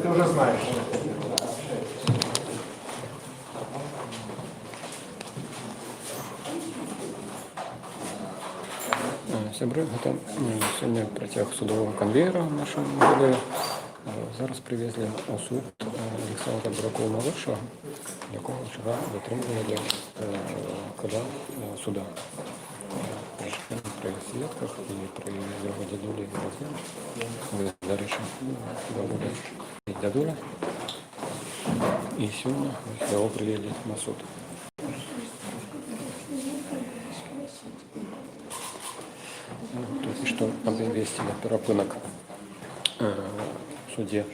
Ты уже знаешь. Сябри, це сьогодні протяг судового конвейера в нашому ГД. Зараз привезли у суд Олександра Буракова-молодшого, якого вчора затримували коли суда. При свідках і при його дядулі і родині. Ви, до речі, доволі дядуля. І сьогодні його привели на суд. Только что обвестили перепынок в суде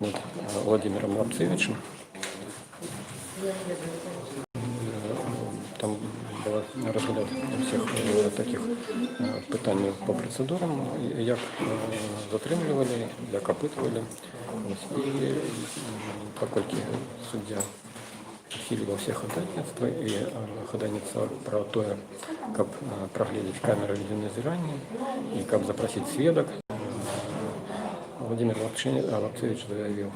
над Владимиром Лапцевичем. Там было розгляд всіх таких питань по процедурам, як затримували, як опитували. І поскольку суддя усиливал все ходатайства и ходатайство про то, как проглядеть камеры видеоназирания и как запросить сведок, Владимир Лапцевич заявил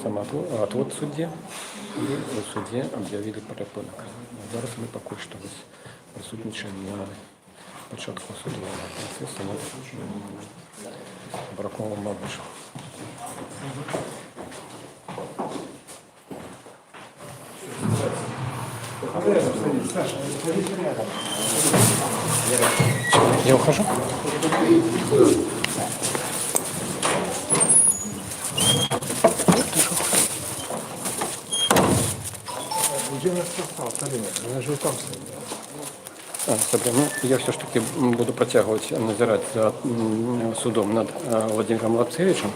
самоотвод судді, і в суді об'явили перепинок. Зараз ми поки що присутнічаємо на початку судового процесу над Бураковим-молодшим. Я ухожу? Где нас состав? Она же там стоит. Я все ж таки буду протягивать, надзирать за судом над Владимиром Лапцевичем.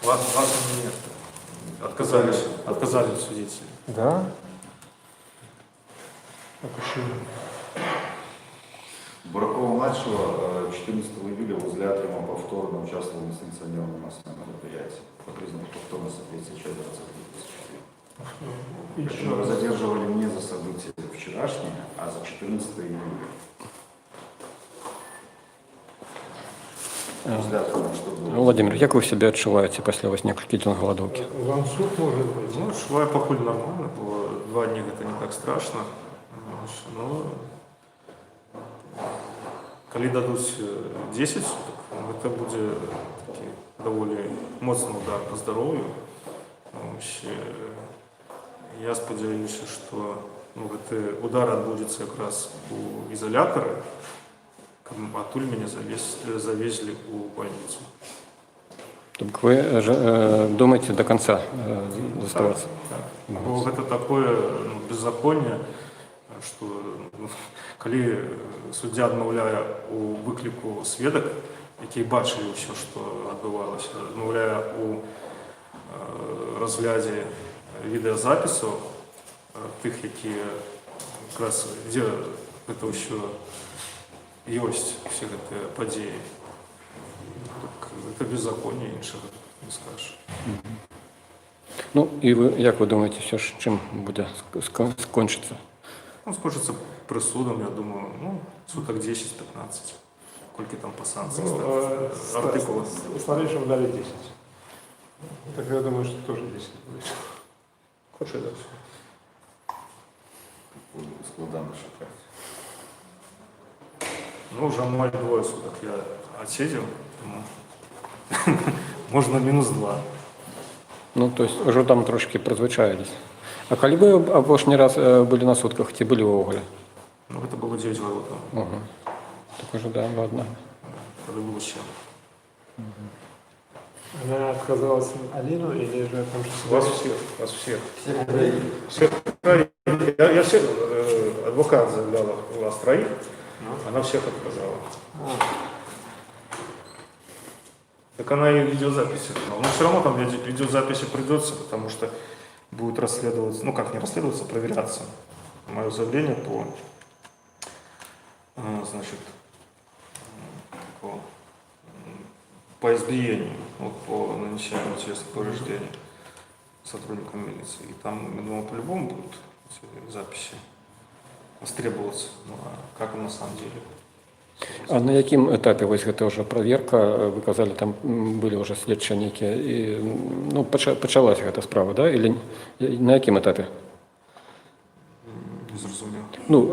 Вас нет. Отказались судить. Да? А почему? Буракова-младшего 14 июля возле Атриума повторно участвовал в несанкционированном массовом мероприятии по признаку повторного соответствия части 23. Причем вы задерживали не за события вчерашние, а за 14 июля. Возле Атриума, что было? Владимир, як ви себе відчуваєте після ось некількох днів голодовки? Вам суд может быть? Ну, шла я покуль нормально, было 2 дня, это не так страшно. Но коли дадуть 10 суток, это будет такий доволі моцний удар по здоров'ю. Я сподіваюся, що удар відбудеться якраз у ізоляторі, а тут мене завезли у больницу. Тобто ви думаєте до кінця заставатися? Так. Бо це таке беззаконня, що коли суддя відмовляє у виклику свідок, які бачили все, що відбувалося, відмовляє у розгляді відеозаписів тих, які якраз де це ще є всі ці події. Так, це беззаконня, іншого не скажеш. Ну, і ви, як ви думаєте, все ж чим буде скончиться? Ну, скончиться присудом, я думаю, суток 10-15. Сколько там по санкциям артикулов? Старейшим дали 10. Так я думаю, что тоже 10 будет. Хочешь это все? Складано шукать. Ну, уже мать 2 суток я отсидел, можно -2. Ну, то есть вже там трошки призвичаїлись. А коли ви останній раз були на сутках, ті були в Оголі? Ну, это было 9 года тому. Угу. Так уже, да, ладно. Когда было чем. Она отказалась Алину или же там же Вас всех. Всех троих. Я всех, адвокат заявляла у вас троих, она всех отказала. Так она и видеозаписи. Но все равно там видеозаписи придется, потому что будет расследоваться, ну как не расследоваться, проверяться мое заявление значит, по избиению, вот, по нанесению телесных повреждений сотрудникам милиции. И там, я думаю, по-любому будут эти записи востребоваться. Ну, а как он на самом деле? А на якім етапі ось гэта ўжо праверка, вы казалі, там былі ўжо следчыя нейкія, і ну, пачалася гэта справа, да? Или на якім этапе? Не зразумеў. Ну,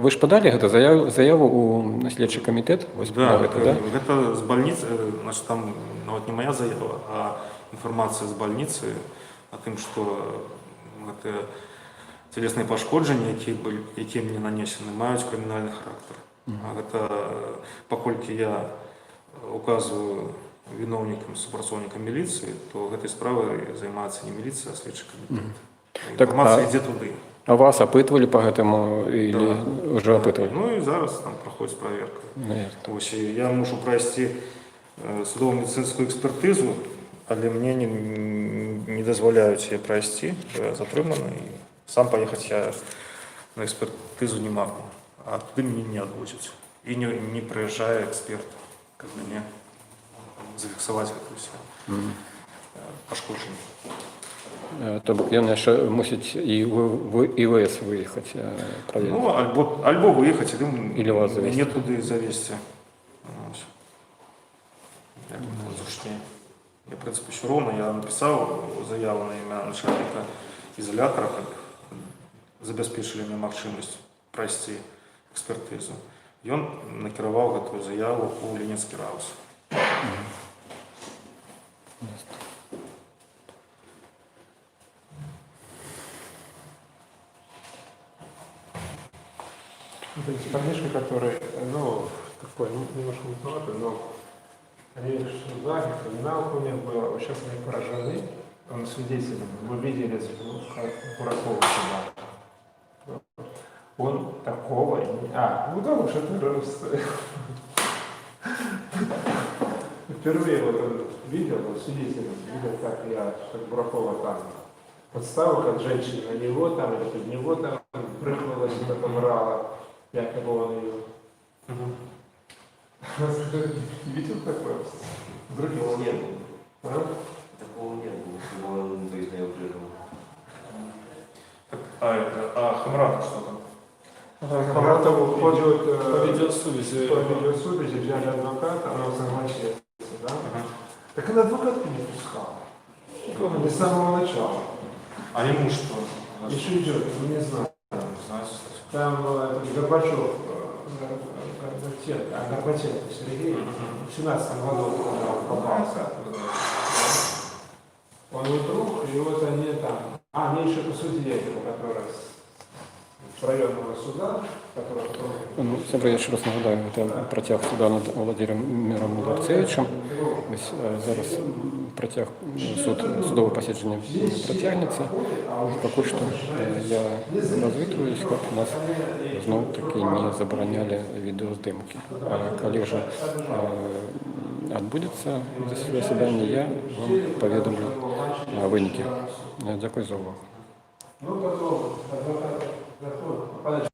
вы ж падалі гэта заяву ў следчы камітэт? Вось Да, гэта, да? гэта з бальніцы, значит, там нават не моя заява, а інфармацыя з бальніцы о тым, што гэта телесныя пашкоджанні, якія мне нанесены, маюць крымінальны характар. А гэта, паколькі я указываю виновникам, супрацоўнікам міліцыі, то гэтай справай займаецца не міліцыя, а следчы камітэт. Інфармацыя ідзе туды. А вас опытывали по гэтаму или Да. уже опытывали? Ну і зараз там праходзіць праверка. Ну, ясно. Ось, я мушу пройсці судово-медицинскую экспертизу, але мне не дазволяюць яе пройсці, я затрыманы, і сам поехать я на экспертизу не могу. А туды мне не адвозяць. І не прыязджае эксперт, каб мяне зафіксаваць гэта ўсё пашкоджанне. То бок ён яшчэ мусіць і в ІВС выехаць праверыць. Ну, альбо выехаць, Или вас завезти. мяне туды завезці. Я, в принципе, еще ровно, я написал заяву на імя начальника изолятора, как забяспечылі мне магчымасць пройсці экспертызу. Ён накіраваў гэтую заяву у Ленінскі раус. То есть парнишка, который, ну, такой, немножко мутноватый, но они в судах, криминалка у них была, вот сейчас они поражены, он свидетель, мы видели Куракова суда. Он такого не... потому что ты просто... Впервые вот он видел, вот свидетель, видел, как я, что Буракова там подставил, как женщина на него там, или под него там, прыгнулась, так врала. Якобы он ее. Видел такое? Такого не было. А? Такого не было, что он выяснял прежде. А Хамрата что там? Хамратову идет По видеосвязи. по видеосвязи, взяли адвоката, она согласилась, да? Так она адвоката не пускала. Не с самого начала. А ему что? Еще идет, ну не знаю. Там Горбачев, Горбачев Сергей, в 17 году попался. Он вдруг, и вот они там, они еще по судье, который с районного суда, который... Ну, сябра, я ще раз нагадаю, це протяг суда над Володимиром Ларцевичем. Ось зараз протяг судове посідження протягнеться. Поки що я розвитываюсь, як у нас знов таки не забороняли відеоздимки. А коли вже відбудеться засідання, я вам повідомлю виники. Дякую за увагу. Ну, потом адвокат заходит,